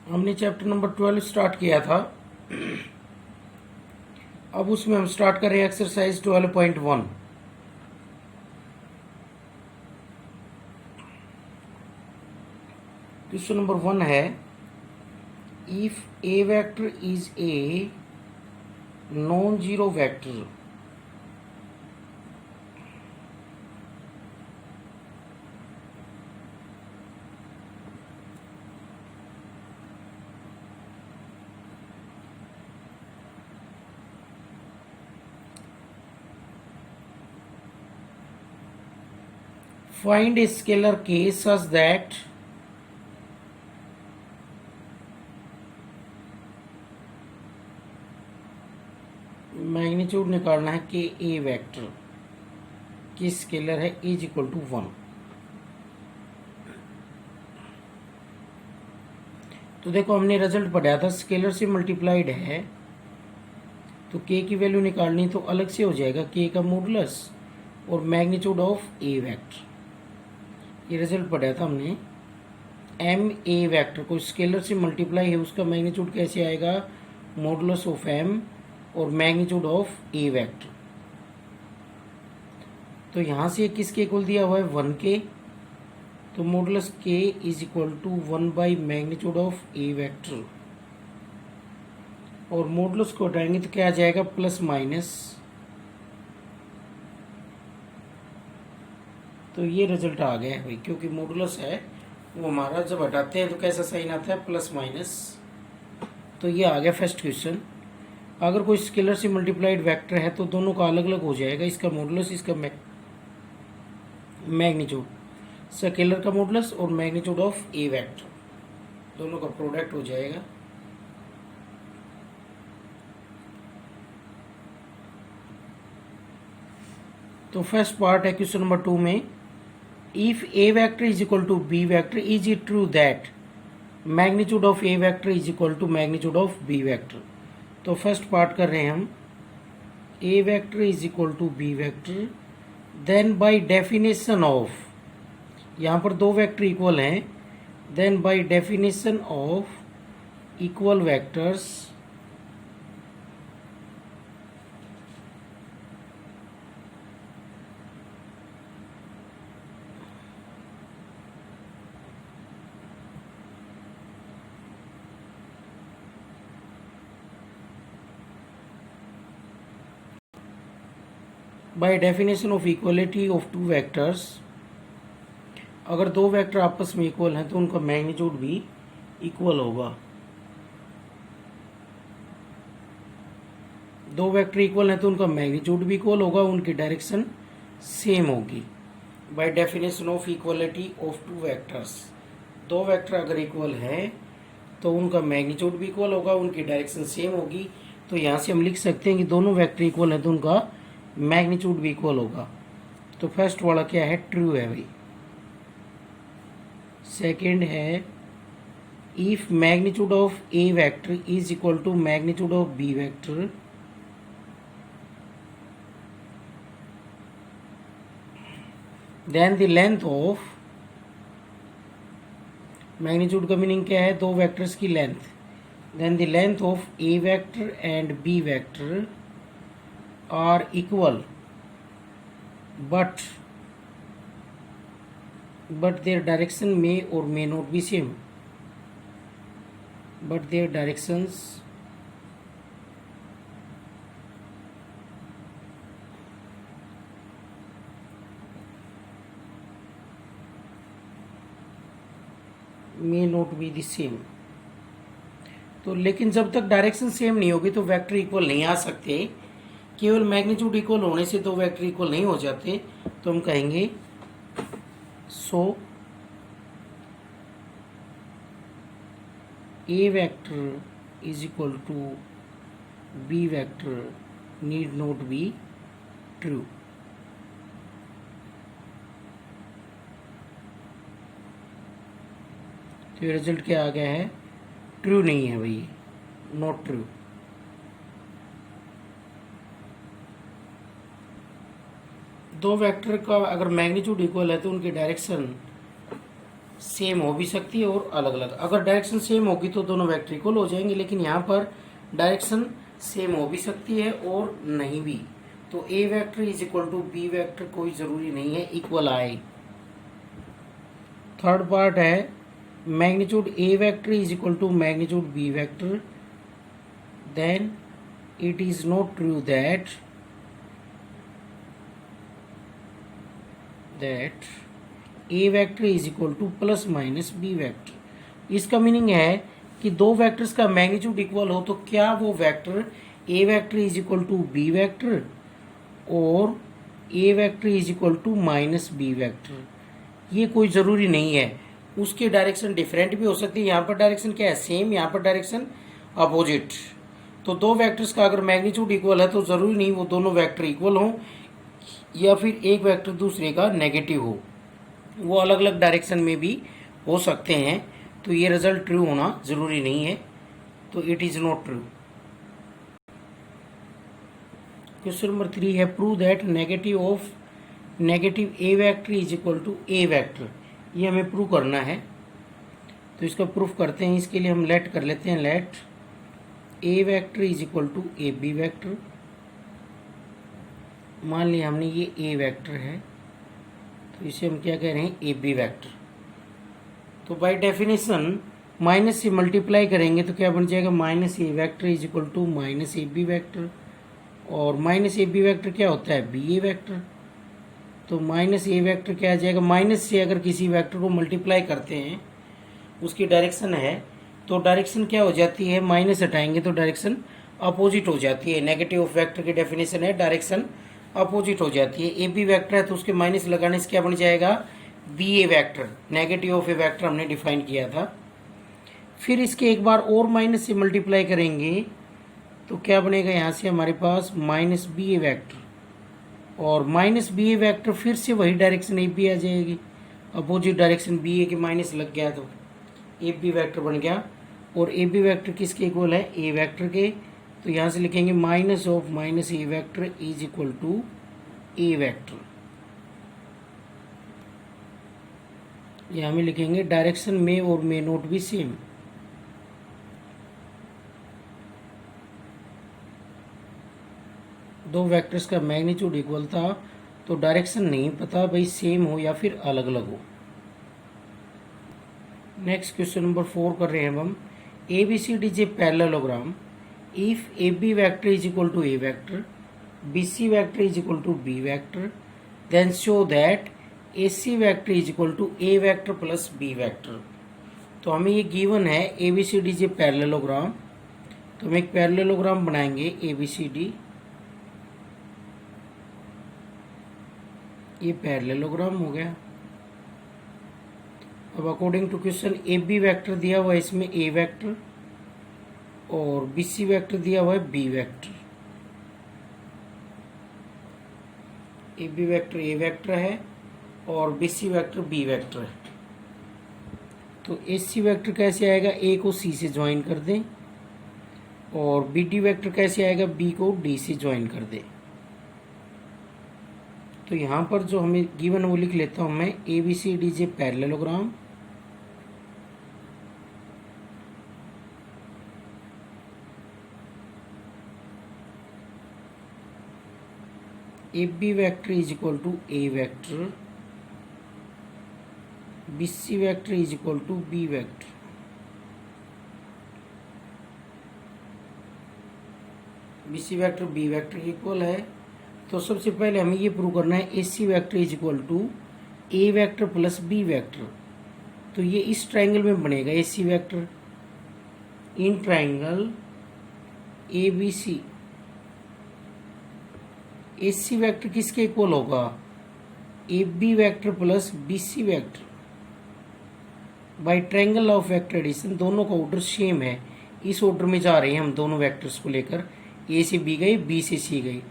हमने chapter number 12 start किया था। अब उसमें हम स्टार्ट कर रहे हैं एक्सरसाइज 12.1। क्वेश्चन नंबर 1 है, if A vector is a non zero vector find a scalar k such that magnitude निकालना है कि ए वेक्टर की स्केलर है इज इक्वल टू 1। तो देखो हमने रिजल्ट पढ़ाया था, स्केलर से मल्टीप्लाइड है तो के की वैल्यू निकालनी तो अलग से हो जाएगा, के का मॉडुलस और मैग्नीट्यूड ऑफ ए वेक्टर। ये रिजल्ट पढ़ाया था हमने। एम ए वेक्टर को स्केलर से मल्टीप्लाई है, उसका मैग्नीट्यूड कैसे आएगा, मॉडुलस ऑफ एम और मैग्नीट्यूड ऑफ ए वेक्टर। तो यहाँ से किसके इक्वल दिया हुआ है, 1 के, तो modulus k is equal to 1 by magnitude of A vector, और मॉडुलस को हटाएंगे तो क्या आ जाएगा, प्लस माइनस। तो ये रिजल्ट आ गया है भाई, क्योंकि मॉडुलस है वो हमारा जब हटाते हैं तो कैसा साइन आता है, प्लस माइनस। तो ये आ गया फर्स्ट क्वेश्चन। अगर कोई स्केलर से मल्टीप्लाइड वेक्टर है तो दोनों का अलग अलग हो जाएगा, इसका मॉडुलस, इसका मैग्नीट्यूड, स्केलर का मॉडुलस और मैग्नीट्यूड ऑफ ए वेक्टर, दोनों का प्रोडक्ट हो जाएगा। तो फर्स्ट पार्ट है क्वेश्चन नंबर 2 में, if A vector is equal to B vector is it true that magnitude of A vector is equal to magnitude of B vector. तो first part कर रहे हैं हम, A vector is equal to B vector, then by definition of, यहाँ पर दो vector equal हैं, then by definition of equal vectors by definition of equality of two vectors, अगर दो वेक्टर आपस में इक्वल हैं तो उनका मैग्नीट्यूड भी इक्वल होगा। दो वेक्टर इक्वल हैं तो उनका मैग्नीट्यूड भी इक्वल होगा, उनकी डायरेक्शन सेम होगी। Bye definition of equality of two vectors, दो वेक्टर अगर इक्वल हैं तो उनका मैग्नीट्यूड भी इक्वल होगा, उनकी डायरेक्शन सेम होगी। तो यहाँ से हम लिख सकते हैं कि दोनों वेक्टर इक्वल हैं तो उनका मैग्नीट्यूड भी इक्वल होगा। तो फर्स्ट वाला क्या है, ट्रू है भाई। सेकेंड है, if magnitude of A vector is equal to magnitude of B vector, then the length of, magnitude का मीनिंग क्या है, दो वेक्टर्स की length, then the length of A vector and b vector are equal but their direction may or may not be same, but their directions may not be the same। तो लेकिन जब तक direction same नहीं होगी तो vector equal नहीं आ सकते। केवल मैग्नीट्यूड इक्वल होने से दो वेक्टर इक्वल नहीं हो जाते। तो हम कहेंगे so A vector is equal to B vector need not be true. तो ये रिजल्ट क्या आ गया है, ट्रू नहीं है भाई, नॉट ट्रू। दो वेक्टर का अगर मैग्नीट्यूड इक्वल है तो उनकी डायरेक्शन सेम हो भी सकती है और अलग अलग। अगर डायरेक्शन सेम होगी तो दोनों वेक्टर इक्वल हो जाएंगे, लेकिन यहाँ पर डायरेक्शन सेम हो भी सकती है और नहीं भी। तो A vector is equal to B vector कोई ज़रूरी नहीं है इक्वल आए। थर्ड पार्ट है magnitude A vector is equal to magnitude B vector, then it is not true that a vector is equal to plus minus b vector. इसका meaning है कि दो वेक्टर्स का मैग्नीट्यूड इक्वल हो तो क्या वो vector a vector is equal to b vector और a vector is equal to minus b vector, ये कोई ज़रूरी नहीं है। उसकी डायरेक्शन डिफरेंट भी हो सकती है। यहाँ पर डायरेक्शन क्या है, सेम, यहाँ पर डायरेक्शन अपोजिट। तो दो वेक्टर्स का अगर मैग्नीट्यूड इक्वल है तो ज़रूरी नहीं वो दोनों वेक्टर इक्वल हों या फिर एक वेक्टर दूसरे का नेगेटिव हो, वो अलग अलग डायरेक्शन में भी हो सकते हैं। तो ये रिजल्ट ट्रू होना ज़रूरी नहीं है, तो it is not true. Question number 3 है prove that negative of negative a vector is equal to A vector. ये हमें प्रूव करना है, तो इसका प्रूफ करते हैं। इसके लिए हम लेट कर लेते हैं, let a vector is equal to A B vector. मान लिया हमने ये ए वेक्टर है, तो इसे हम क्या कह रहे हैं, ए बी वेक्टर। तो बाय डेफिनेशन माइनस से मल्टीप्लाई करेंगे तो क्या बन जाएगा, minus a vector is equal to minus A B vector. और माइनस ए बी वेक्टर क्या होता है, बी ए वेक्टर। तो माइनस ए वेक्टर क्या आ जाएगा, माइनस से अगर किसी वेक्टर को मल्टीप्लाई करते हैं उसकी डायरेक्शन है तो डायरेक्शन क्या हो जाती है, माइनस हटाएंगे तो डायरेक्शन अपोजिट हो जाती है। नेगेटिव ऑफ वेक्टर की डेफिनेशन है डायरेक्शन अपोजिट हो जाती है। ए बी वेक्टर है तो उसके माइनस लगाने से क्या बन जाएगा, B A vector. Negative of A vector हमने डिफाइन किया था। फिर इसके एक बार और माइनस से मल्टीप्लाई करेंगे तो क्या बनेगा, यहाँ से हमारे पास माइनस बी ए वेक्टर और माइनस बी ए वेक्टर फिर से वही डायरेक्शन ए बी आ जाएगी, अपोजिट डायरेक्शन बी ए के माइनस लग गया तो ए बी वेक्टर बन गया। और ए बी वेक्टर किसके इक्वल है, ए वेक्टर के। तो यहाँ से लिखेंगे minus of minus a vector is equal to A vector. यहाँ में लिखेंगे डायरेक्शन में और मे नोट भी सेम। दो वेक्टर्स का मैग्नीट्यूड इक्वल था तो डायरेक्शन नहीं पता भाई सेम हो या फिर अलग अलग हो। नेक्स्ट क्वेश्चन नंबर 4 कर रहे हैं हम। A B C D is a parallelogram if A B vector is equal to A vector, B C vector is equal to B vector, then show that A C vector is equal to A vector plus B vector. तो हमें ये given है A B C D is a parallelogram, तो हम एक parallelogram बनाएंगे A B C D. ये parallelogram हो गया। अब according to question A B vector दिया हुआ है इसमें ए वेक्टर और बी सी वेक्टर दिया हुआ है b vector. A B vector a vector है और B C vector B vector है। तो ए सी वेक्टर कैसे आएगा, ए को सी से ज्वाइन कर दें और बी डी वेक्टर कैसे आएगा, बी को डी से ज्वाइन कर दें। तो यहाँ पर जो हमें गिवन वो लिख लेता हूँ मैं, A B C D J parallelogram A B vector is equal to A vector, B C vector is equal to B vector. B C vector B vector equal है। तो सबसे पहले हमें ये प्रूव करना है A C vector is equal to A vector plus B vector. तो ये इस ट्राइंगल में बनेगा A C vector in triangle A B C. A C vector किसके इक्वल होगा, A B vector plus B C vector. By triangle of vector addition दोनों का order same है, इस ऑर्डर में जा रहे हैं हम दोनों वेक्टर्स को लेकर, ए से बी गई बी से सी गई।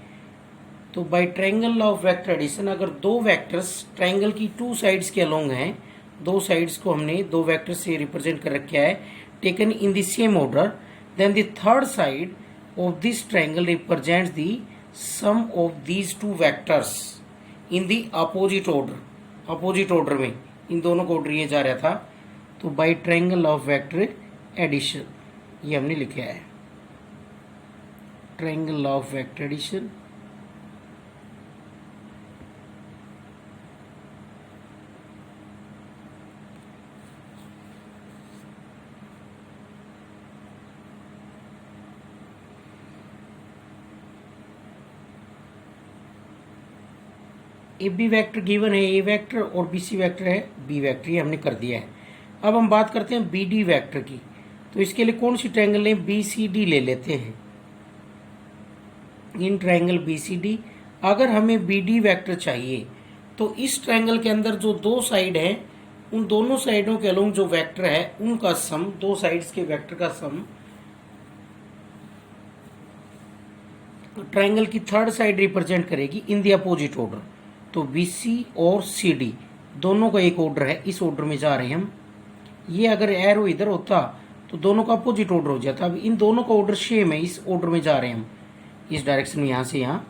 तो by triangle of vector addition अगर दो वेक्टर्स ट्रायंगल की टू साइड्स के अलोंग हैं, दो साइड्स को हमने दो वेक्टर से रिप्रेजेंट कर रखा है taken in the same order, then the third side of this triangle represents the sum of these two vectors in the opposite order. Opposite order में इन दोनों को ऑर्डर ये जा रहा था तो by triangle of vector addition, ये हमने लिखा है triangle of vector addition. A B vector given है ए वैक्टर और बी सी वैक्टर है बी वैक्टर, ये हमने कर दिया है। अब हम बात करते हैं बी डी वैक्टर की। तो इसके लिए कौन सी ट्रायंगल लें, बी सी डी ले लेते हैं। In triangle B C D अगर हमें बी डी वैक्टर चाहिए तो इस ट्रायंगल के अंदर जो दो साइड है उन दोनों साइडों के अलोंग जो वेक्टर है उनका सम, दो साइड्स के वेक्टर का सम ट्रायंगल की थर्ड साइड रिप्रेजेंट करेगी इन द अपोजिट ऑर्डर। तो बी सी और सी डी दोनों का एक ऑर्डर है, इस ऑर्डर में जा रहे हैं हम। ये अगर एरो इधर होता तो दोनों का अपोजिट ऑर्डर हो जाता। अब इन दोनों का ऑर्डर सेम है, इस ऑर्डर में जा रहे हैं हम, इस डायरेक्शन में, यहाँ से यहाँ,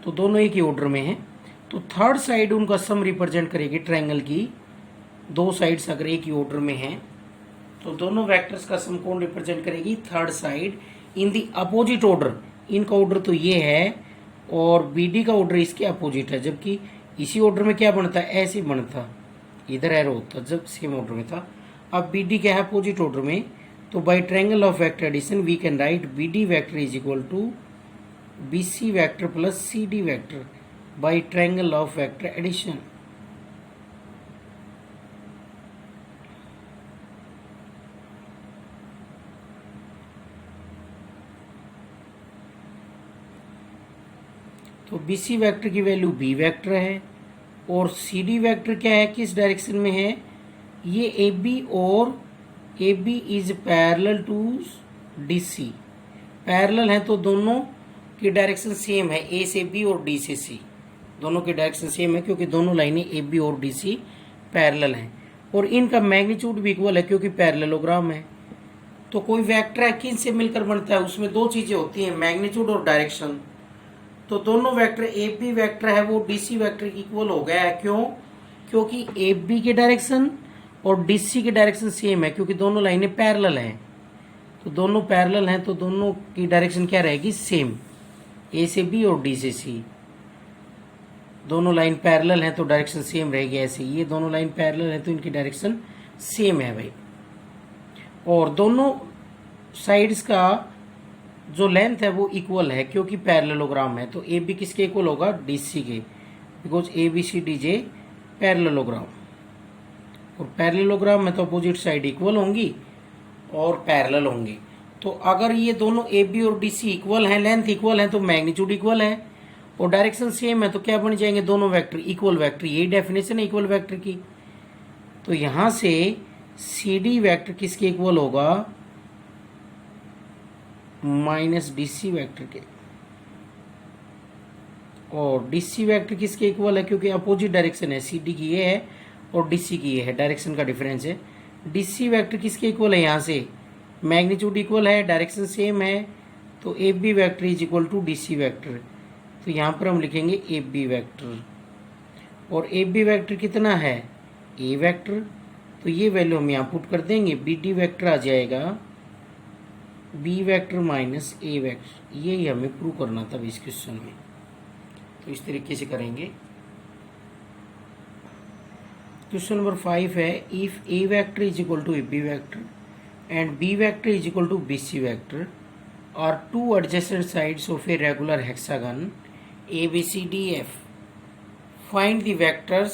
तो दोनों एक ही ऑर्डर में है। तो थर्ड साइड उनका सम रिप्रेजेंट करेगी ट्रायंगल की, दो साइड्स अगर एक ही ऑर्डर में है तो दोनों वेक्टर्स का सम कौन रिप्रेजेंट करेगी, third side in the opposite order. इनका ऑर्डर तो ये है और बी डी का ऑर्डर इसके अपोजिट है, जबकि इसी ऑर्डर में क्या बनता है, ऐसे बनता, इधर एरो होता जब सेम ऑर्डर में था। अब बी डी क्या है, अपोजिट ऑर्डर में। तो by triangle of vector addition we can write B D vector is equal to B C vector plus C D vector by triangle of vector addition. तो B C vector की value b vector है और सी D vector क्या है, किस direction में है, ये ए बी और A B is parallel to D C. Parallel है तो दोनों की डायरेक्शन सेम है, ए से बी और डी से सी, दोनों की डायरेक्शन सेम है क्योंकि दोनों लाइनें ए बी और डी सी पैरेलल हैं। और इनका मैग्नीट्यूड भी इक्वल है क्योंकि पैरेललोग्राम है। तो कोई वेक्टर है किन से मिलकर बनता है, उसमें दो चीजें होती हैं, मैग्नीट्यूड और डायरेक्शन। तो दोनों वेक्टर ए बी वेक्टर है वो डी सी वेक्टर इक्वल हो गया है। क्यों, क्योंकि ए बी की डायरेक्शन और डी सी की डायरेक्शन सेम है क्योंकि दोनों लाइनें पैरेलल हैं। तो दोनों पैरेलल हैं तो दोनों की डायरेक्शन क्या रहेगी, सेम, ए से बी और डी से सी। दोनों लाइन पैरेलल हैं तो डायरेक्शन सेम रहेगी। ऐसे ये दोनों लाइन पैरेलल है तो इनकी डायरेक्शन सेम है भाई। और दोनों साइड्स का जो लेंथ है वो इक्वल है क्योंकि पैरेललोग्राम है। तो ए बी किसके इक्वल होगा, डी सी के, because A B C D J parallelogram. और पैरेललोग्राम में तो अपोजिट साइड इक्वल होंगी और पैरेलल होंगी। तो अगर ये दोनों ए बी और डी सी इक्वल हैं, लेंथ इक्वल है, तो मैग्नीट्यूड इक्वल है और डायरेक्शन सेम है, तो क्या बन जाएंगे दोनों वेक्टर इक्वल वेक्टर। यही डेफिनेशन है इक्वल वेक्टर की। तो यहां से सी डी वेक्टर किसके इक्वल होगा, माइनस डी सी वैक्टर के। और डी सी वैक्टर किसके इक्वल है, क्योंकि अपोजिट डायरेक्शन है, सी डी की ये है और डी सी की ये है, डायरेक्शन का डिफरेंस है। डी सी वैक्टर किसके इक्वल है, यहाँ से मैग्नीट्यूड इक्वल है, डायरेक्शन सेम है, तो A B vector is equal to D C vector. तो यहाँ पर हम लिखेंगे ए बी वैक्टर। और ए बी वैक्टर कितना है, ए वैक्टर, तो ये वैल्यू हम यहाँ पुट कर देंगे, बी डी वैक्टर आ जाएगा B vector minus A vector. यही हमें प्रूव करना था इस क्वेश्चन में। तो इस तरीके से करेंगे। क्वेश्चन नंबर 5 है, if A vector is equal to A B vector and B vector is equal to B C vector और two adjacent sides of a regular hexagon A B C D F, find the vectors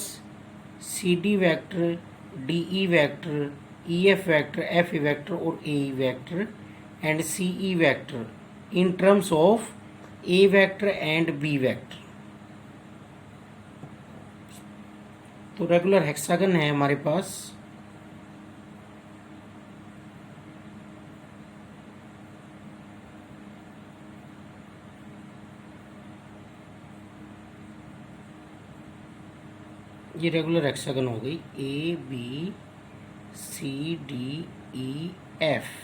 C D vector, D E vector, E F vector, F E vector और A E vector and CE vector in terms of A vector and B vector। तो regular hexagon है हमारे पास, ये regular hexagon हो गई, A B C D E F।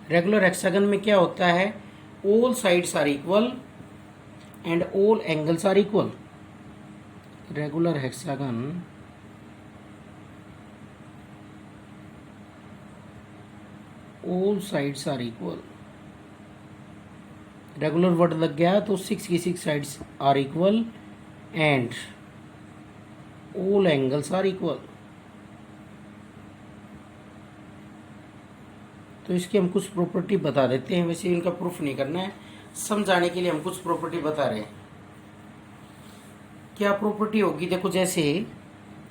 Regular hexagon में क्या होता है, all sides are equal and all angles are equal. Regular hexagon all sides are equal. Regular word लग गया तो 6 की 6 sides are equal and all angles are equal. तो इसकी हम कुछ प्रॉपर्टी बता देते हैं, वैसे इनका प्रूफ नहीं करना है, समझाने के लिए हम कुछ प्रॉपर्टी बता रहे हैं। क्या प्रॉपर्टी होगी, देखो जैसे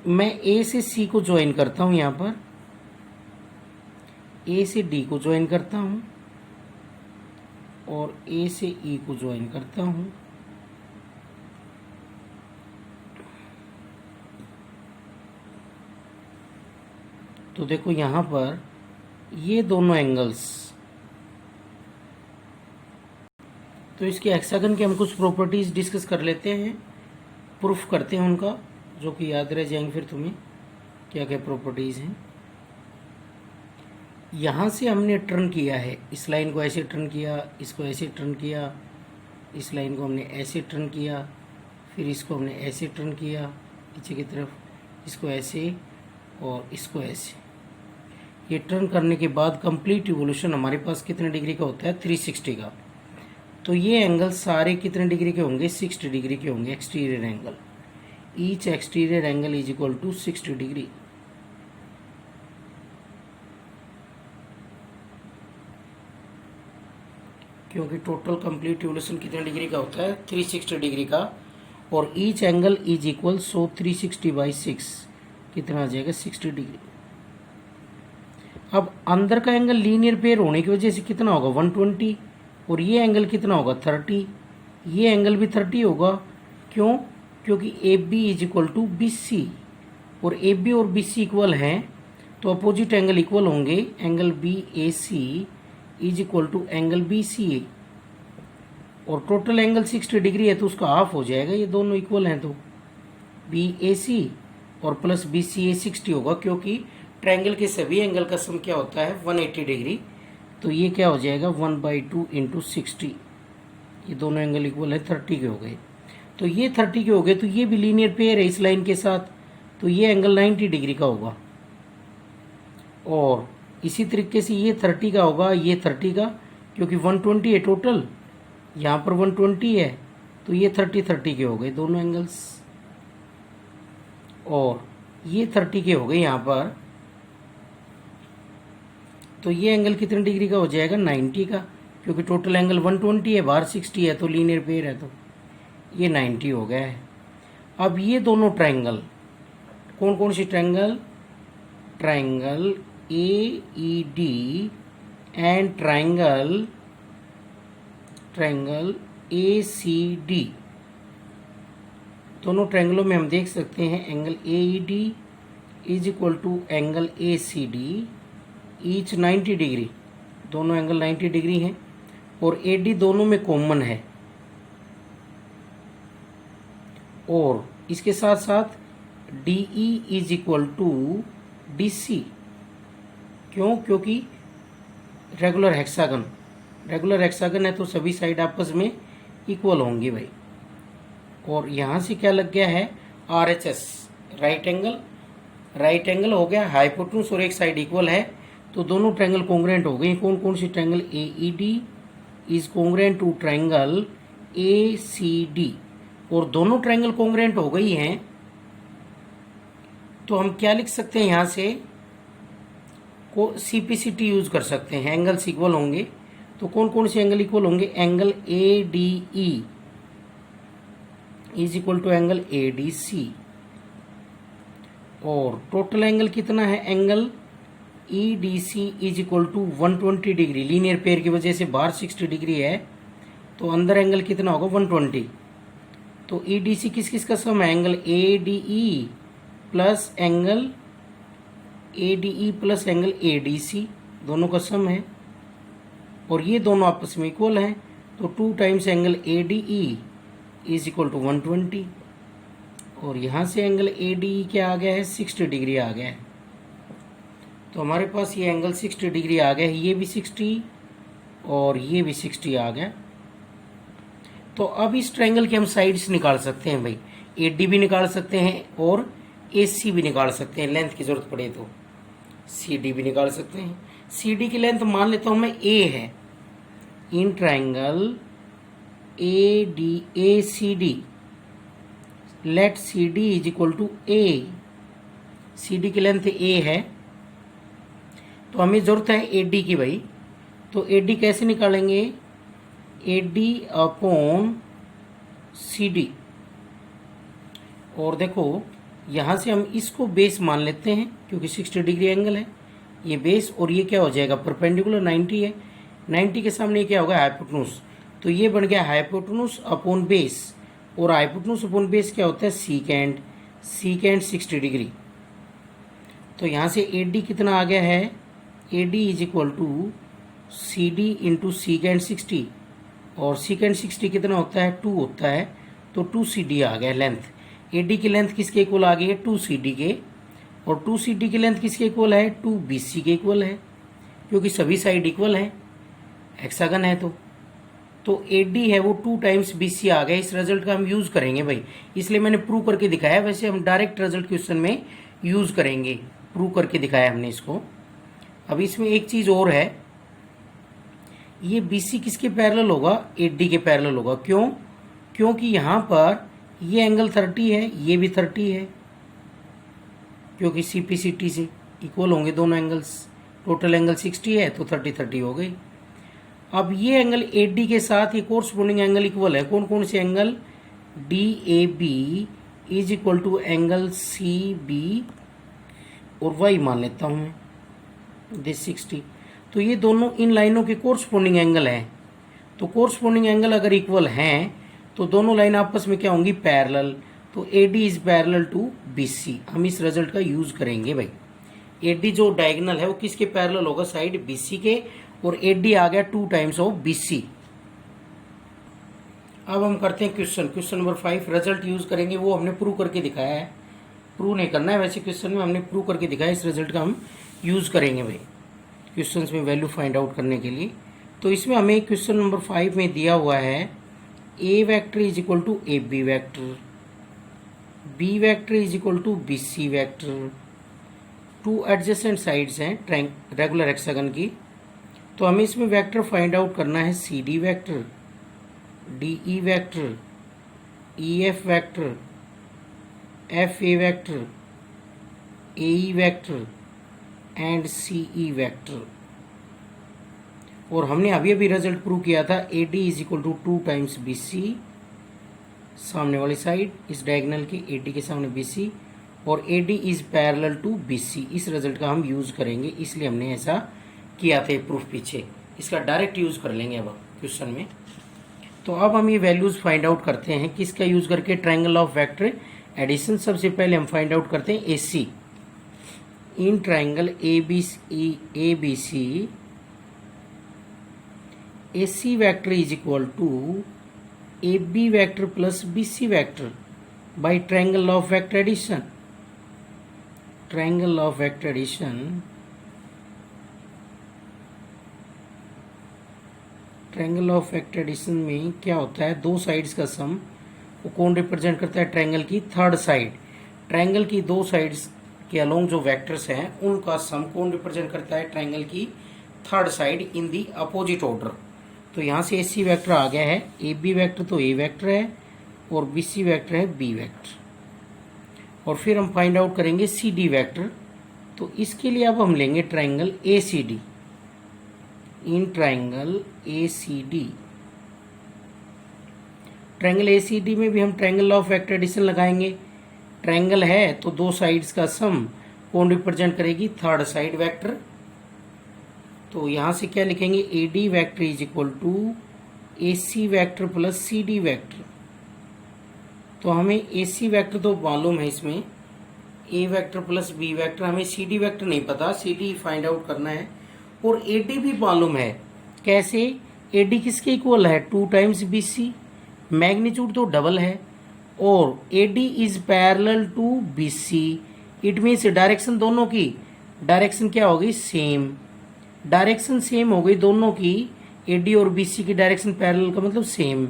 मैं ए से सी को ज्वाइन करता हूं, यहां पर ए से डी को ज्वाइन करता हूं और ए से ई को ज्वाइन करता हूं, तो देखो यहां पर ये दोनों एंगल्स, तो इसके हेक्सागन की हम कुछ प्रॉपर्टीज डिस्कस कर लेते हैं, प्रूफ करते हैं उनका, जो कि याद रह जाएंगे फिर तुम्हें क्या क्या प्रॉपर्टीज हैं। यहाँ से हमने टर्न किया है, इस लाइन को ऐसे टर्न किया, इसको ऐसे टर्न किया, इस लाइन को हमने ऐसे टर्न किया, फिर इसको हमने ऐसे टर्न किया पीछे की तरफ, इसको ऐसे और इसको ऐसे। ये टर्न करने के बाद कंप्लीट इवोल्यूशन हमारे पास कितने डिग्री का होता है, 360 का। तो ये एंगल सारे कितने डिग्री के होंगे, 60 डिग्री के होंगे exterior angle. Each exterior angle is equal to 60 degree. क्योंकि टोटल कंप्लीट इवोल्यूशन कितने डिग्री का होता है, 360 डिग्री का, और each angle is equal, so 360/6 कितना आ जाएगा, 60 डिग्री। अब अंदर का एंगल लीनियर पेयर होने की वजह से कितना होगा, 120, और ये एंगल कितना होगा, 30। ये एंगल भी 30 होगा, क्यों, क्योंकि A B is equal to B C, और ए बी और बी सी इक्वल हैं तो अपोजिट एंगल इक्वल होंगे। Angle B A C is equal to angle B C A, और टोटल एंगल 60 डिग्री है तो उसका हाफ हो जाएगा, ये दोनों इक्वल हैं तो बी ए सी और प्लस बी सी ए 60 होगा, क्योंकि ट्रायंगल के सभी एंगल का सम क्या होता है, 180 डिग्री। तो ये क्या हो जाएगा, 1/2 इंटू 60, ये दोनों एंगल इक्वल है, 30 के हो गए। तो ये 30 के हो गए, तो ये भी लीनियर पेयर है इस लाइन के साथ, तो ये एंगल 90 डिग्री का होगा। और इसी तरीके से ये 30 का होगा, ये 30 का, क्योंकि 120 है टोटल, यहाँ पर 120 है, तो ये 30 के हो गए दोनों एंगल्स। और ये 30 के हो गए यहाँ पर, तो ये एंगल कितने डिग्री का हो जाएगा, 90 का, क्योंकि टोटल एंगल 120 है, बाहर 60 है, तो लीनियर पेयर है, तो ये 90 हो गया है। अब ये दोनों ट्रायंगल, कौन कौन सी triangle, triangle A E D and triangle A C D, दोनों ट्रायंगलों में हम देख सकते हैं angle A E D is equal to angle A C D, each 90 degree, दोनों एंगल 90 डिग्री हैं, और ए डी दोनों में कॉमन है। और इसके साथ साथ D E is equal to D C, क्यों, क्योंकि रेगुलर हेक्सागन है तो सभी साइड आपस में इक्वल होंगी भाई। और यहाँ से क्या लग गया है, R H S, right angle हो गया, हाइपोटेन्यूज और एक साइड इक्वल है, तो दोनों ट्रायंगल कॉन्ग्रुएंट हो गई। कौन कौन सी triangle, A E D is congruent to triangle A C D, और दोनों ट्रायंगल कॉन्ग्रुएंट हो गई हैं, तो हम क्या लिख सकते हैं, यहाँ से को CPCT यूज कर सकते हैं, एंगल्स इक्वल होंगे। तो कौन कौन से एंगल इक्वल होंगे, angle A D E is equal to angle A D C, और टोटल एंगल कितना है, angle E D C is equal to 120 degree, linear pair की वजह से बाहर 60 डिग्री है, तो अंदर एंगल कितना होगा, 120। तो ई डी सी किस किस का सम है, angle A D E plus angle A D E plus angle A D C, दोनों का सम है, और ये दोनों आपस में इक्वल हैं, तो 2 times angle A D E is equal to 120, और यहाँ से एंगल ए डी ई क्या आ गया है, 60 डिग्री आ गया है। तो हमारे पास ये एंगल 60 डिग्री आ गया है, ये भी 60 और ये भी 60 आ गया। तो अब इस ट्रायंगल के हम साइड्स निकाल सकते हैं भाई, ए डी भी निकाल सकते हैं और ए सी भी निकाल सकते हैं, लेंथ की जरूरत पड़े तो। सी डी भी निकाल सकते हैं। सी डी की लेंथ मान लेता हूं मैं ए है। In triangle A D A C D, let C D is equal to A. C D की लेंथ ए है, तो हमें जरूरत है ए डी की भाई। तो ए डी कैसे निकालेंगे? A D upon C D. और देखो यहाँ से हम इसको बेस मान लेते हैं क्योंकि 60 डिग्री एंगल है ये बेस, और ये क्या हो जाएगा परपेंडिकुलर 90 है। 90 के सामने ये क्या होगा हाइपोटेन्यूज, तो ये बन गया हाइपोटेन्यूज अपॉन बेस, और हाइपोटेन्यूज अपॉन बेस क्या होता है सीकेंड। सीकेंड 60 डिग्री। तो यहाँ से ए डी कितना आ गया है? A D is equal to C D into secant 60, और सीकेंड 60 कितना होता है? 2 होता है, तो 2 सी डी आ गया लेंथ। ए डी की लेंथ किसके इक्वल आ गई है? 2 सी डी के, और 2 सी डी की लेंथ किसके इक्वल है? 2 बी सी के इक्वल है, क्योंकि सभी साइड इक्वल है, हेक्सागन है। तो ए डी है वो 2 टाइम्स बी सी आ गया। इस रिजल्ट का हम यूज करेंगे भाई, इसलिए मैंने प्रूव करके दिखाया। वैसे हम डायरेक्ट रिजल्ट क्वेश्चन में यूज करेंगे, प्रूव करके दिखाया हमने इसको। अब इसमें एक चीज और है, ये बी सी किसके पैरेलल होगा? ए डी के पैरेलल होगा। क्यों? क्योंकि यहाँ पर ये एंगल 30 है, ये भी 30 है, क्योंकि सी पी सी टी से इक्वल होंगे दोनों एंगल्स। टोटल एंगल 60 है, तो 30 हो गई। अब ये एंगल ए डी के साथ ये कोरस्पोंडिंग एंगल इक्वल है। कौन कौन से एंगल? D A B is equal to angle C B, और वाई मान लेता हूँ मैं दिस 60। तो ये दोनों इन लाइनों के कोरस्पोंडिंग एंगल हैं। तो कोरस्पोंडिंग एंगल अगर इक्वल हैं तो दोनों लाइन आपस में क्या होंगी? पैरेलल। तो A D is parallel to B C. हम इस रिजल्ट का यूज करेंगे भाई। ए डी जो डायगोनल है वो किसके पैरेलल होगा? साइड बी सी के, और ए डी आ गया 2 टाइम्स ऑफ बी सी। अब हम करते हैं क्वेश्चन नंबर 5। रिजल्ट यूज करेंगे, वो हमने प्रूव करके दिखाया है। प्रूव नहीं करना है, वैसे क्वेश्चन में हमने प्रूव करके दिखाया। इस रिजल्ट का हम यूज करेंगे भाई क्वेश्चंस में वैल्यू फाइंड आउट करने के लिए। तो इसमें हमें क्वेश्चन नंबर 5 में दिया हुआ है ए vector is equal to A B vector, B vector is equal to B C vector. 2 adjacent sides हैं रेगुलर हेक्सागन की। तो हमें इसमें वेक्टर फाइंड आउट करना है C D vector, D E vector, E F vector, F A vector, A E vector and C E vector. और हमने अभी अभी रिजल्ट प्रूव किया था A D is equal to 2 times B सी, सामने वाली साइड इस डायगोनल की ए डी के सामने बी सी, और A D is parallel to B C. इस रिजल्ट का हम यूज करेंगे, इसलिए हमने ऐसा किया था प्रूफ पीछे। इसका डायरेक्ट यूज कर लेंगे अब क्वेश्चन में। तो अब हम ये वैल्यूज फाइंड आउट करते हैं किसका यूज करके? Triangle of vector addition. सबसे पहले हम फाइंड आउट करते हैं A C. In triangle A B C, A C vector is equal to A B vector plus B C vector by triangle of vector addition. Triangle of vector addition, triangle of vector addition में क्या होता है? 2 sides का सम। वो कौन represent करता है? Triangle की थर्ड साइड। ट्रायंगल की 2 साइड्स के अलोंग जो वेक्टर्स हैं उनका सम कौन रिप्रेजेंट करता है? ट्रायंगल की third side in the opposite order. तो यहाँ से ए सी वैक्टर आ गया है। ए बी वैक्टर तो ए वैक्टर है, और बी सी वैक्टर है बी वैक्टर। और फिर हम फाइंड आउट करेंगे सी डी वैक्टर। तो इसके लिए अब हम लेंगे triangle A C D. In triangle A C D, triangle A C D में भी हम ट्रायंगल ऑफ वेक्टर एडिशन लगाएंगे। ट्रायंगल है तो 2 साइड्स का सम कौन रिप्रेजेंट करेगी? Third side vector. तो यहाँ से क्या लिखेंगे? A D vector is equal to A C vector plus C D vector. तो हमें ए सी वैक्टर तो मालूम है, इसमें A vector plus B vector. हमें सी डी वैक्टर नहीं पता, सी डी फाइंड आउट करना है। और ए डी भी मालूम है। कैसे? ए डी किसके इक्वल है? 2 टाइम्स बी सी। मैग्नीट्यूड तो डबल है, और A D is parallel to B C. It means direction दोनों की डायरेक्शन क्या होगी? सेम। डायरेक्शन सेम हो गई दोनों की, ए डी और बी सी की डायरेक्शन पैरेलल का मतलब सेम।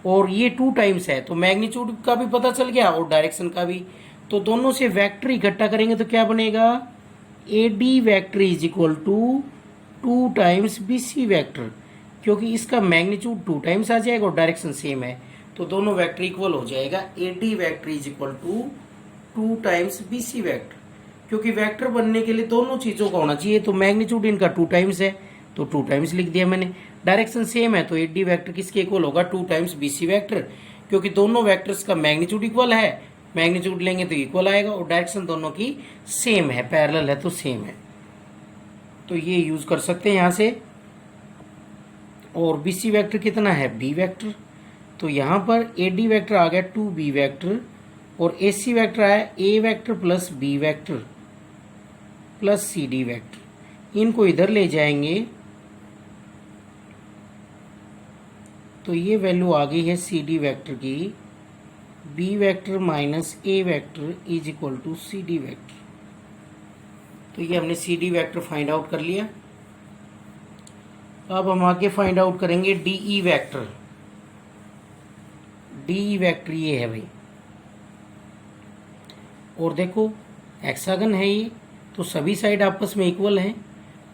और ये 2 टाइम्स है, तो मैग्नीट्यूड का भी पता चल गया और डायरेक्शन का भी। तो दोनों से वेक्टर इकट्ठा करेंगे तो क्या बनेगा? A D vector is equal to 2 times B C vector, क्योंकि इसका मैग्नीट्यूड 2 टाइम्स आ जाएगा और डायरेक्शन सेम है, तो दोनों वैक्टर इक्वल हो जाएगा। A D vector is equal to 2 times B C vector, क्योंकि वेक्टर बनने के लिए दोनों चीज़ों का होना चाहिए, तो मैग्नीट्यूड इनका 2 टाइम्स है तो 2 टाइम्स लिख दिया मैंने। डायरेक्शन सेम है तो ए डी वैक्टर किसके इक्वल होगा, 2 टाइम्स बी सी वैक्टर, क्योंकि दोनों वैक्टर्स का मैग्नीट्यूड इक्वल है, मैग्नीट्यूड लेंगे तो इक्वल आएगा, और डायरेक्शन दोनों की सेम है, पैरेलल है तो सेम है, तो ये यूज कर सकते हैं यहाँ से। और बी सी वैक्टर कितना है, बी वैक्टर, तो यहाँ पर ए डी वैक्टर आ गया 2 बी वैक्टर, और ए सी वैक्टर आया A vector plus B vector plus C D vector. इनको इधर ले जाएंगे तो ये वैल्यू आ गई है सी डी वैक्टर की, B vector minus A vector is equal to C D vector. तो ये हमने C D vector find out कर लिया। अब हम आगे फाइंड आउट करेंगे D E vector. D E vector ये है भाई, और देखो हेक्सागन है ये, तो सभी साइड आपस में इक्वल हैं।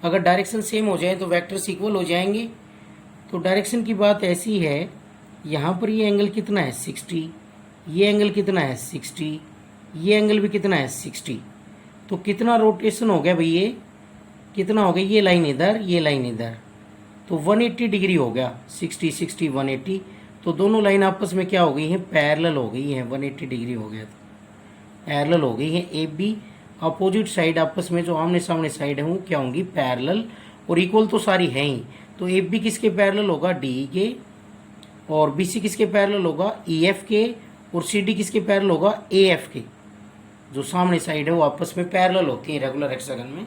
अगर डायरेक्शन सेम हो जाए तो वेक्टर्स इक्वल हो जाएंगे। तो डायरेक्शन की बात ऐसी है, यहाँ पर ये एंगल कितना है 60, ये एंगल कितना है 60, ये एंगल भी कितना है 60, तो कितना रोटेशन हो गया भाई, ये कितना हो गया, ये लाइन इधर ये लाइन इधर, तो 180 डिग्री हो गया, 60 60 180, तो दोनों लाइन आपस में क्या हो गई हैं, पैरेलल हो गई हैं, 180 डिग्री हो गया, पैरेलल हो गई है। ए बी अपोजिट साइड आपस में जो आमने सामने साइड है वो क्या होंगी, पैरेलल, और इक्वल तो सारी हैं ही, तो ए बी किसके पैरेलल होगा, डी के, और बी सी किसके पैरेलल होगा, ई एफ के, और सी डी किसके पैरेलल होगा, ए एफ के। जो सामने साइड है वो आपस में पैरेलल होती है रेगुलर हेक्सागन में,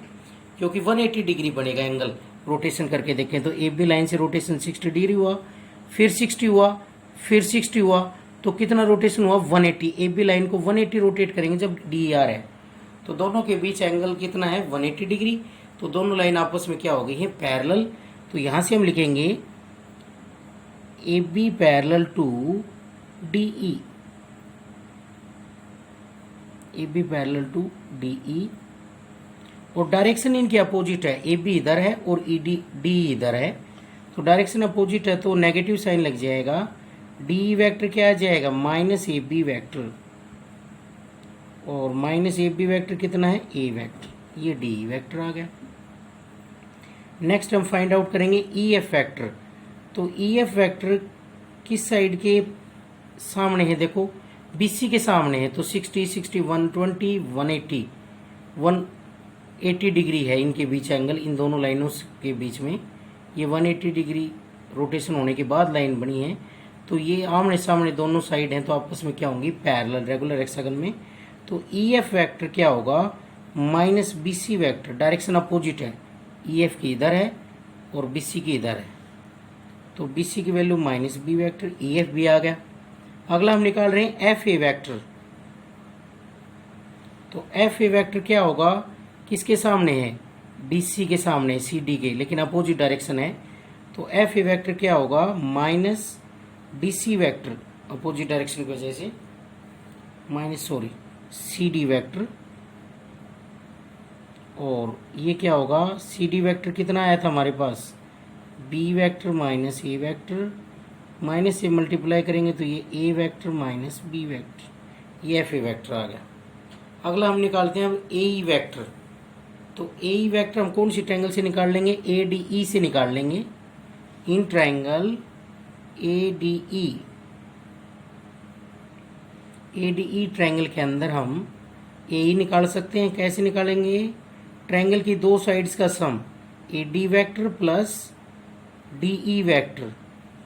क्योंकि 180 डिग्री बनेगा एंगल। रोटेशन करके देखें तो ए बी लाइन से रोटेशन 60 डिग्री हुआ, फिर 60 हुआ, फिर 60 हुआ, तो कितना रोटेशन हुआ, 180। ए बी लाइन को 180 रोटेट करेंगे जब डी आर है, तो दोनों के बीच एंगल कितना है, 180 डिग्री, तो दोनों लाइन आपस में क्या हो गई है, पैरेलल। तो यहाँ से हम लिखेंगे A B parallel to D E, A B parallel to D E, और डायरेक्शन इनके अपोजिट है, ए बी इधर है और ई डी डी इधर है, तो डायरेक्शन अपोजिट है तो नेगेटिव साइन लग जाएगा। डी वैक्टर क्या आ जाएगा, माइनस ए बी वैक्टर, और माइनस ए बी वैक्टर कितना है, ए वैक्टर, ये डी वैक्टर आ गया। नेक्स्ट हम फाइंड आउट करेंगे ई एफ वैक्टर। तो ई एफ वैक्टर किस साइड के सामने है, देखो बी सी के सामने है, तो 60 60 120 180 180 डिग्री है इनके बीच एंगल, इन दोनों लाइनों के बीच में ये 180 डिग्री रोटेशन होने के बाद लाइन बनी है, तो ये आमने सामने दोनों साइड हैं तो आपस में क्या होंगी, पैरेलल रेगुलर हेक्सागन में। तो ई एफ वैक्टर क्या होगा, minus B C vector, direction opposite है, ई एफ की इधर है और बी सी की इधर है, तो बी सी की value minus B vector, E F भी आ गया। अगला हम निकाल रहे हैं एफ ए वैक्टर। तो एफ ए वैक्टर क्या होगा, किसके सामने है, डी सी के सामने, सी डी के, लेकिन अपोजिट डायरेक्शन है, तो एफ ए वैक्टर क्या होगा, minus D C vector, opposite direction की वजह से माइनस सी डी वैक्टर, और ये क्या होगा, सी डी वैक्टर कितना आया था हमारे पास, B vector minus A vector, minus से मल्टीप्लाई करेंगे तो ये ए वैक्टर माइनस बी वैक्टर, ये एफ ए वैक्टर आ गया। अगला हम निकालते हैं अब ए ई वैक्टर। तो ए ई वैक्टर हम कौन सी ट्रायंगल से निकाल लेंगे, ए डी ई से निकाल लेंगे। इन triangle A D E triangle के अंदर हम ए ई निकाल सकते हैं। कैसे निकालेंगे, ट्रायंगल की दो साइड्स का sum, A D vector plus D E vector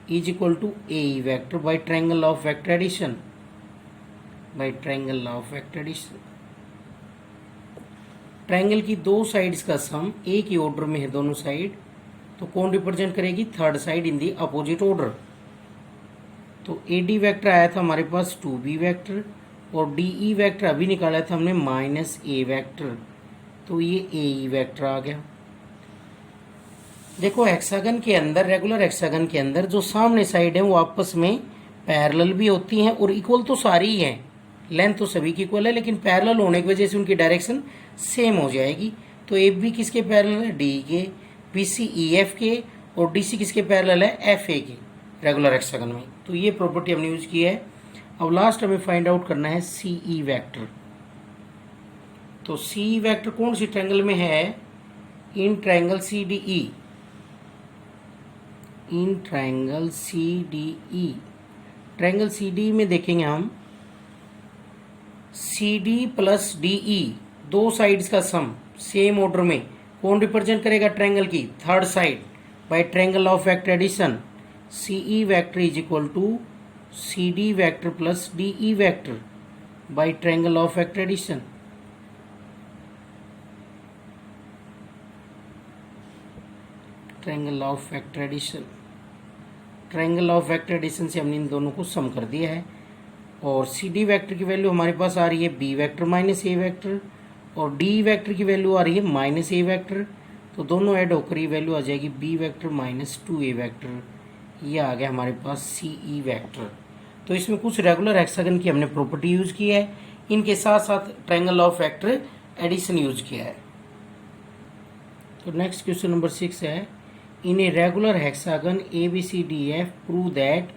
is equal to A E vector by triangle of vector addition, by triangle of vector addition. Triangle की दो साइड्स का सम एक ही ऑर्डर में है दोनों साइड, तो कौन रिप्रेजेंट करेगी, third side in the opposite order. तो ए डी वैक्टर आया था हमारे पास 2b वैक्टर, और डी ई वैक्टर अभी निकाला था हमने माइनस ए वैक्टर, तो ये ए ई वैक्टर आ गया। देखो हेक्सागन के अंदर, रेगुलर हेक्सागन के अंदर जो सामने साइड है वो आपस में पैरेलल भी होती हैं और इक्वल तो सारी ही हैं, लेंथ तो सभी की इक्वल है, लेकिन पैरेलल होने की वजह से उनकी डायरेक्शन सेम हो जाएगी। तो ए बी किसके पैरेलल है, डी के, बी सी ई एफ के, और डी सी किसके पैरेलल है, एफ ए के, रेगुलर हेक्सागन में। तो ये प्रॉपर्टी हमने यूज की है। अब लास्ट हमें फाइंड आउट करना है सी ई वैक्टर। तो सी ई वैक्टर कौन सी ट्रायंगल में है, in triangle C D E, in triangle C D E. Triangle C D में देखेंगे हम C D plus D E, दो साइड्स का सम सेम ऑर्डर में कौन रिप्रेजेंट करेगा, ट्रायंगल की third side by triangle of vector addition. C E vector is equal to C D vector plus D E vector by triangle of vector addition. Triangle of vector addition, triangle of vector addition से हमने इन दोनों को सम कर दिया है। और सी D vector की value हमारे पास आ रही है b vector minus A vector, और डी वैक्टर की वैल्यू आ रही है माइनस ए वैक्टर। तो दोनों ऐड होकर ये वैल्यू आ जाएगी B vector minus 2a vector. ये आ गया हमारे पास सी ई वैक्टर। तो इसमें कुछ रेगुलर हेक्सागन की हमने प्रॉपर्टी यूज की है, इनके साथ साथ triangle of vector addition use किया है। तो नेक्स्ट क्वेश्चन नंबर 6 है, in a regular hexagon A B C D F prove that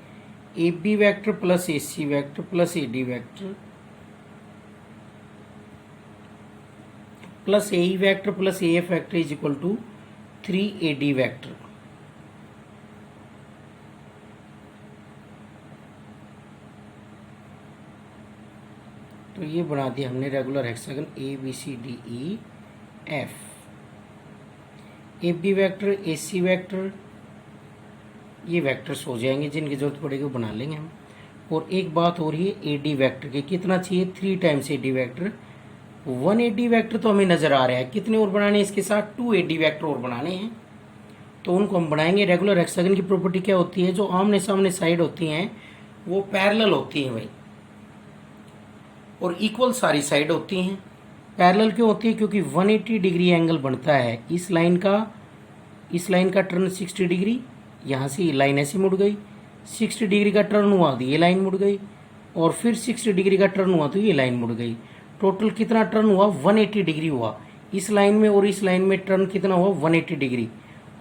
A B vector plus A C vector plus A D vector plus A E vector plus A F vector is equal to 3AD vector. तो ये बना दिया हमने regular hexagon A B C D E F. A B vector, A C vector, ये vectors हो जाएंगे, जिनकी जरूरत पड़ेगी वो बना लेंगे हम। और एक बात हो रही है ए डी वैक्टर की, कितना चाहिए, 3 टाइम्स ए डी वैक्टर। 1AD वैक्टर तो हमें नजर आ रहा है, कितने और बनाने हैं इसके साथ, 2AD वैक्टर और बनाने हैं। तो उनको हम बनाएंगे। रेगुलर हेक्सागन की प्रॉपर्टी क्या होती है, जो आमने सामने साइड होती हैं वो पैरेलल होती हैं भाई, और इक्वल सारी साइड होती हैं। पैरेलल क्यों होती है, क्योंकि 180 डिग्री एंगल बनता है। इस लाइन का टर्न 60 डिग्री, यहाँ से लाइन ऐसे मुड़ गई, 60 डिग्री का टर्न हुआ तो ये लाइन मुड़ गई, और फिर 60 डिग्री का टर्न हुआ तो ये लाइन मुड़ गई। टोटल कितना टर्न हुआ, 180 डिग्री हुआ। इस लाइन में और इस लाइन में टर्न कितना हुआ, 180 डिग्री।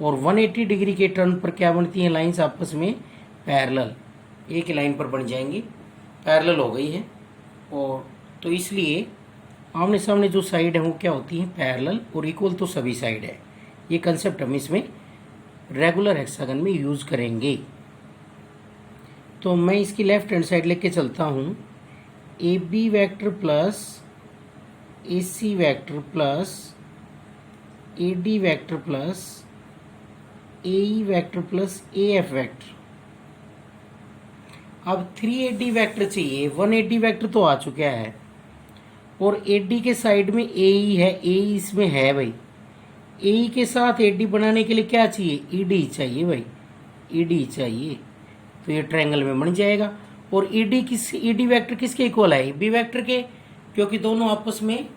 और 180 डिग्री के टर्न पर क्या बनती हैं लाइंस आपस में, पैरेलल, एक ही लाइन पर बन जाएंगी, पैरेलल हो गई है। और तो इसलिए आमने सामने जो साइड है वो क्या होती है, पैरेलल, और इक्वल तो सभी साइड है। ये कंसेप्ट हम इसमें रेगुलर हेक्सागन में यूज करेंगे। तो मैं इसकी लेफ्ट हैंड साइड लेके चलता हूँ, A B vector plus A C vector plus A D vector plus A E vector plus A F vector. अब 3AD वैक्टर चाहिए, 1AD वैक्टर तो आ चुका है, और AD के साइड में AE है, AE इसमें है भाई। AE के साथ AD बनाने के लिए क्या चाहिए, ED चाहिए भाई, ED चाहिए। तो ये ट्रायंगल में बन जाएगा। और ED वैक्टर किसके इक्वल है, B वैक्टर के, क्योंकि दोनों आपस में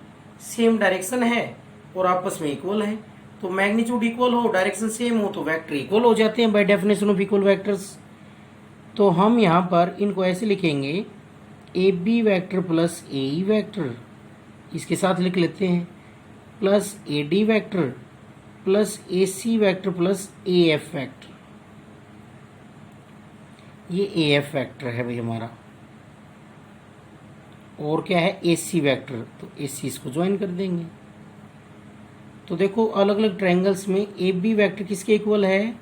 सेम डायरेक्शन है और आपस में इक्वल है। तो मैग्नीट्यूड इक्वल हो, डायरेक्शन सेम हो, तो वेक्टर इक्वल हो जाते हैं by definition of equal vectors. तो हम यहाँ पर इनको ऐसे लिखेंगे, A B vector plus A E vector, इसके साथ लिख लेते हैं, plus A D vector plus A C vector plus A F vector. ये ए एफ वैक्टर है भाई हमारा। और क्या है, ए सी वैक्टर, तो ए सी इसको ज्वाइन कर देंगे। तो देखो अलग अलग ट्रायंगल्स में ए बी वैक्टर किसके इक्वल है,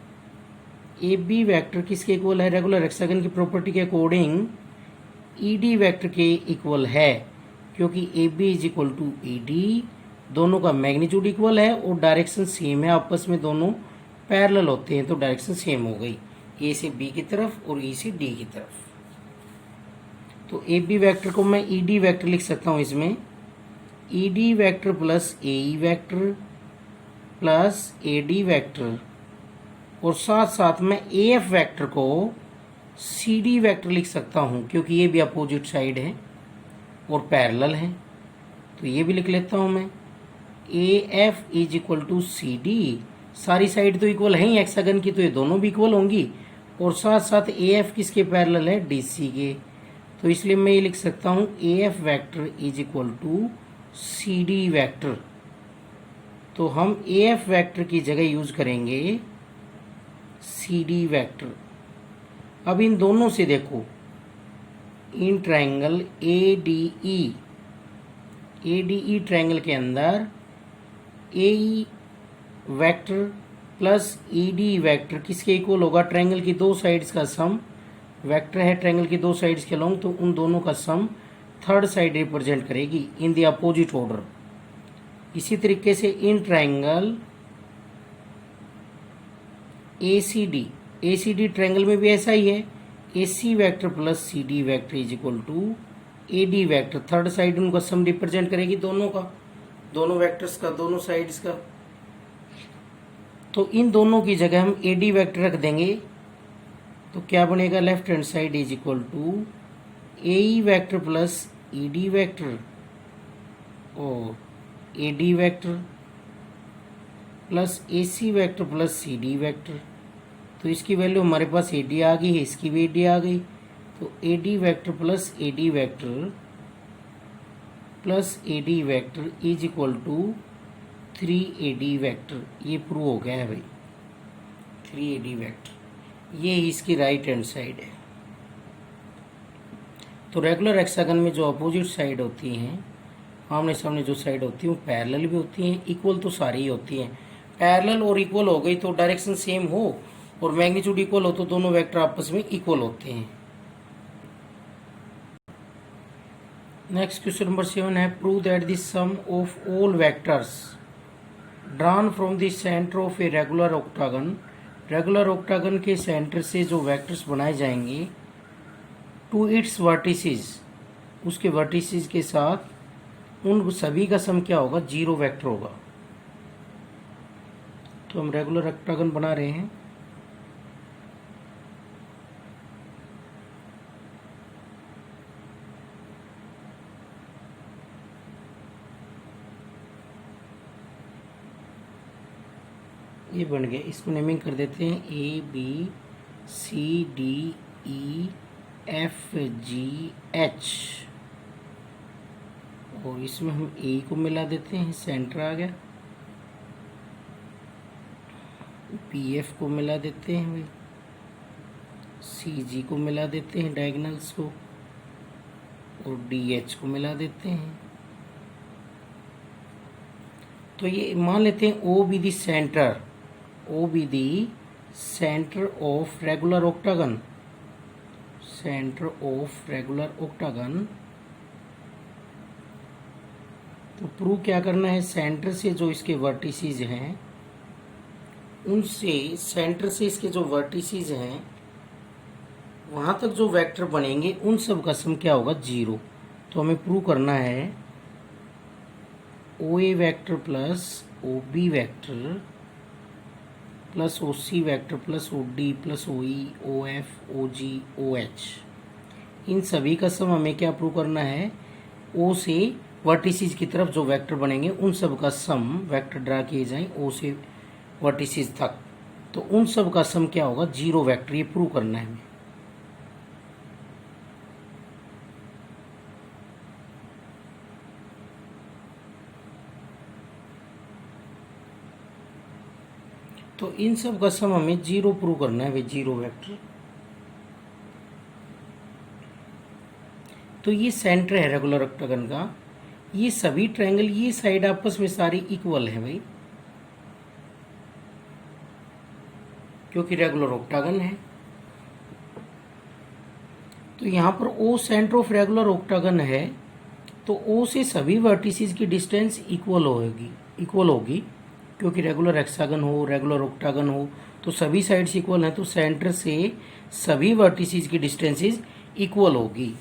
ए बी वैक्टर किसके इक्वल है, रेगुलर हेक्सागन की प्रॉपर्टी के अकॉर्डिंग ई डी वैक्टर के इक्वल है, क्योंकि A B is equal to E D, दोनों का मैग्नीट्यूड इक्वल है और डायरेक्शन सेम है, आपस में दोनों पैरेलल होते हैं, तो डायरेक्शन सेम हो गई, ए से बी की तरफ और ई से डी की तरफ। तो ए बी वैक्टर को मैं ई डी वैक्टर लिख सकता हूँ इसमें, ई D vector plus A E vector plus A D vector, और साथ साथ मैं ए एफ वैक्टर को सी डी वैक्टर लिख सकता हूँ, क्योंकि ये भी अपोजिट साइड है और पैरेलल है। तो ये भी लिख लेता हूँ मैं, A F is equal to C D, सारी साइड तो इक्वल है ही हेक्सागन की, तो ये दोनों भी इक्वल होंगी, और साथ साथ ए एफ किसके पैरेलल है, डी सी के। तो इसलिए मैं ये लिख सकता हूँ A F vector is equal to C D vector. तो हम ए एफ वैक्टर की जगह यूज करेंगे सी डी वैक्टर। अब इन दोनों से देखो, in triangle A D E triangle के अंदर A E vector plus E D vector किसके इक्वल होगा? ट्रायंगल की दो साइड्स का सम। वेक्टर है ट्रायंगल की दो साइड्स के लॉन्ग, तो उन दोनों का सम थर्ड साइड रिप्रेजेंट करेगी इन द अपोजिट ऑर्डर। इसी तरीके से in triangle A C D triangle में भी ऐसा ही है। A C vector plus C D vector is equal to A D vector, third side उनका सम रिप्रेजेंट करेगी दोनों का, दोनों वैक्टर्स का, दोनों साइड्स का। तो इन दोनों की जगह हम ए डी वैक्टर रख देंगे, तो क्या बनेगा? Left hand side is equal to A E vector plus E D vector और A D vector plus A C vector plus C D vector. तो इसकी वैल्यू हमारे पास ए डी आ गई है, इसकी भी ए डी आ गई। तो A D vector plus A D vector plus A D vector is equal to 3AD vector. ये प्रूव हो गया है भाई, 3AD वैक्टर। ये इसकी राइट हैंड साइड है। तो रेगुलर हेक्सागन में जो अपोजिट साइड होती हैं, आमने सामने जो साइड होती है वो पैरेलल भी होती हैं, इक्वल तो सारी ही होती हैं। पैरेलल और इक्वल हो गई तो डायरेक्शन सेम हो और मैग्नीट्यूड इक्वल हो तो दोनों वेक्टर आपस में इक्वल होते हैं। नेक्स्ट क्वेश्चन नंबर 7 है, prove that the sum of all vectors drawn from the centre of a regular octagon. Regular octagon के सेंटर से जो वेक्टर्स बनाए जाएंगे टू इट्स वर्टिसेस, उसके वर्टिसेस के साथ उन सभी का सम क्या होगा? 0 वेक्टर होगा। तो हम रेगुलर ऑक्टागन बना रहे हैं। ये बन गया, इसको नेमिंग कर देते हैं A B C D E F G H, और इसमें हम ए को मिला देते हैं, सेंटर आ गया। पी एफ को मिला देते हैं भाई, सी जी को मिला देते हैं डायगोनल्स को, और डी एच को मिला देते हैं। तो ये मान लेते हैं O be the centre, O be the center of regular octagon, center of regular octagon। तो प्रूव क्या करना है? सेंटर से जो इसके वर्टिसेस हैं उनसे, सेंटर से इसके जो वर्टिसेस हैं वहां तक जो वेक्टर बनेंगे उन सब का सम क्या होगा? 0। तो हमें प्रूव करना है O A vector plus O B vector plus O C vector plus O D plus O E O F O G O H, इन सभी का सम हमें क्या प्रूव करना है? ओ से वर्टिसेस की तरफ जो वेक्टर बनेंगे उन सब का सम, वेक्टर ड्रा किए जाएं ओ से वर्टिसेस तक, तो उन सब का सम क्या होगा? 0 वेक्टर। ये प्रूव करना है हमें। तो इन सब का सम हमें 0 प्रूव करना है भाई, 0 वेक्टर। तो ये सेंटर है रेगुलर ऑक्टागन का, ये सभी ट्रायंगल, ये साइड आपस में सारी इक्वल है भाई, क्योंकि रेगुलर ऑक्टागन है। तो यहाँ पर ओ सेंटर ऑफ रेगुलर ऑक्टागन है, तो ओ से सभी वर्टिसेस की डिस्टेंस इक्वल होगी, क्योंकि रेगुलर हेक्सागन हो, रेगुलर ऑक्टागन हो तो सभी साइड्स इक्वल हैं, तो सेंटर से सभी वर्टिसेस की डिस्टेंसेस इक्वल होगी।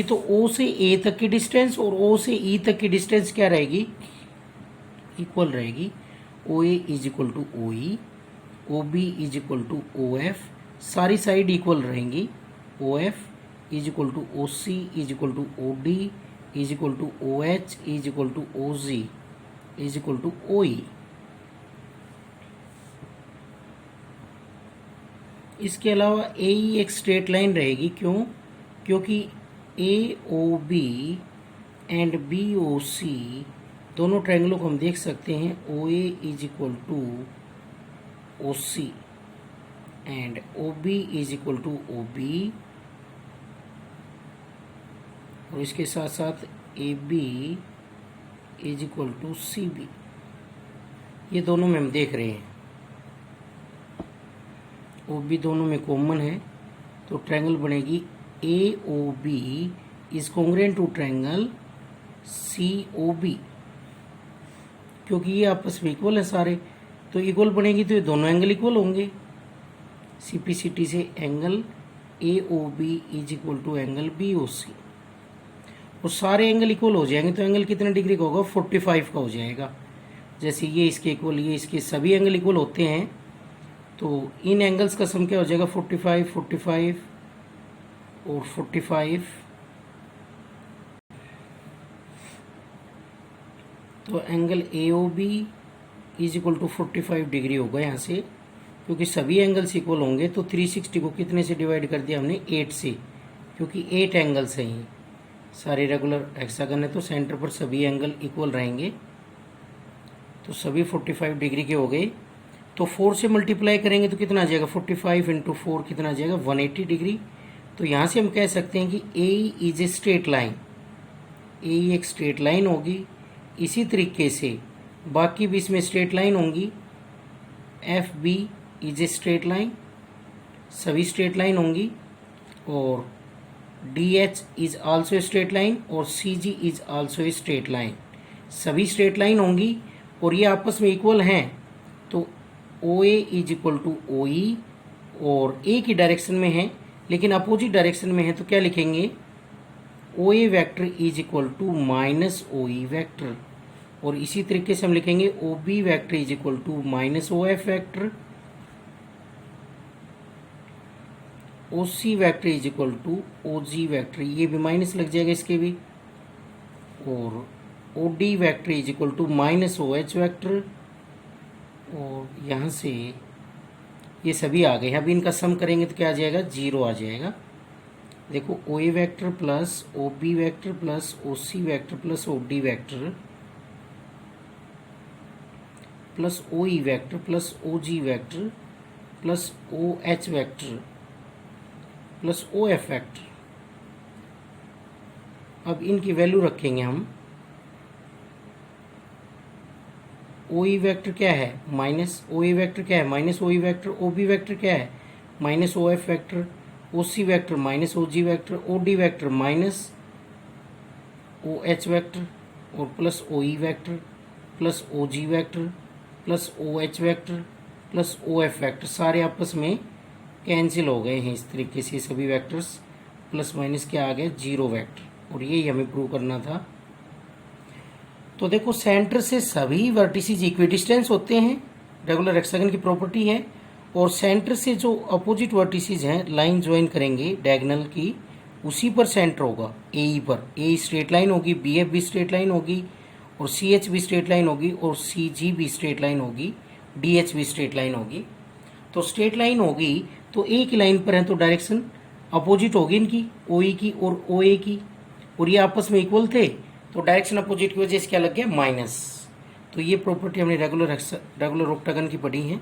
तो ओ से ए तक की डिस्टेंस और ओ से ई तक की डिस्टेंस क्या रहेगी? इक्वल रहेगी। O A is equal to O E, O B is equal to O F, सारी साइड इक्वल रहेंगी। O F is equal to O C is equal to O D is equal to O H is equal to O G is equal to O E. इसके अलावा ए ई एक straight line रहेगी, क्यों? क्योंकि A O B and B O C दोनों ट्रायंगलों को हम देख सकते हैं O A is equal to O C and O B is equal to O B, और इसके साथ साथ A B is equal to C B. ये दोनों में हम देख रहे हैं ओ बी दोनों में कॉमन है, तो ट्रायंगल बनेगी A O B is congruent to triangle C O B. क्योंकि ये आपस में इक्वल है सारे, तो इक्वल बनेगी तो ये दोनों एंगल इक्वल होंगे। सी पी सी टी से angle A O B is equal to angle B O C, और सारे एंगल इक्वल हो जाएंगे तो एंगल कितने डिग्री का होगा? 45 का हो जाएगा। जैसे ये इसके इक्वल, ये इसके, सभी एंगल इक्वल होते हैं, तो इन एंगल्स का सम क्या हो जाएगा? 45, 45 और 45। तो angle A O B is equal to 45 degree होगा यहाँ से, क्योंकि सभी एंगल्स इक्वल होंगे। तो 360 को कितने से डिवाइड कर दिया हमने? 8 से, क्योंकि 8 एंगल्स हैं ये सारे रेगुलर हेक्सागन है, तो सेंटर पर सभी एंगल इक्वल रहेंगे। तो सभी 45 डिग्री के हो गए। तो 4 से मल्टीप्लाई करेंगे तो कितना आ जाएगा? 45 इंटू 4 कितना आ जाएगा? 180 डिग्री। तो यहाँ से हम कह सकते हैं कि ए इज ए स्ट्रेट लाइन, ए एक स्ट्रेट लाइन होगी। इसी तरीके से बाकी भी इसमें स्ट्रेट लाइन होंगी। F B is a straight line, सभी स्ट्रेट लाइन होंगी। और D H is also a straight line, और C G is also a straight line, सभी स्ट्रेट लाइन होंगी। और ये आपस में इक्वल हैं, तो O A is equal to O E, और ए की डायरेक्शन में है लेकिन अपोजिट डायरेक्शन में है, तो क्या लिखेंगे? O A vector is equal to minus O E vector. और इसी तरीके से हम लिखेंगे O B vector is equal to minus O F vector, O C vector is equal to O G vector, ये भी माइनस लग जाएगा इसके भी। और O D vector is equal to minus O H vector, और यहाँ से ये सभी आ गए। अभी इनका सम करेंगे तो क्या आ जाएगा? 0 आ जाएगा। देखो O A vector plus O B vector plus O C vector plus O D vector plus O E vector plus O G vector plus O H vector plus O F vector. अब इनकी value रखेंगे हम। ओ E vector क्या है? Minus O E vector क्या है? Minus O E vector. O B vector क्या है? Minus O F vector. O C vector minus O G vector. O D vector minus O H vector, और plus O E vector plus O G vector plus O H vector plus O F vector, सारे आपस में cancel हो गए हैं। इस तरीके से सभी वैक्टर्स प्लस माइनस क्या आ गए? 0 वैक्टर। और यही हमें प्रूव करना था। तो देखो सेंटर से सभी वर्टिसेस इक्विडिस्टेंस होते हैं, रेगुलर हेक्सागन की प्रॉपर्टी है। और सेंटर से जो अपोजिट वर्टिसेस हैं लाइन ज्वाइन करेंगे डायगोनल की, उसी पर सेंटर होगा ए ई पर। ए स्ट्रेट लाइन होगी, बी एफ भी स्ट्रेट लाइन होगी, और सी एच भी स्ट्रेट लाइन होगी, और सी जी भी स्ट्रेट लाइन होगी, डी एच भी स्ट्रेट लाइन होगी। तो स्ट्रेट लाइन होगी तो ए की लाइन पर है तो डायरेक्शन अपोजिट होगी इनकी, ओ ई की और ओ ए की, और ये आपस में इक्वल थे, तो डायरेक्शन अपोजिट की वजह से क्या लग गया? माइनस। तो ये प्रॉपर्टी हमने रेगुलर ऑक्टागन की पढ़ी है।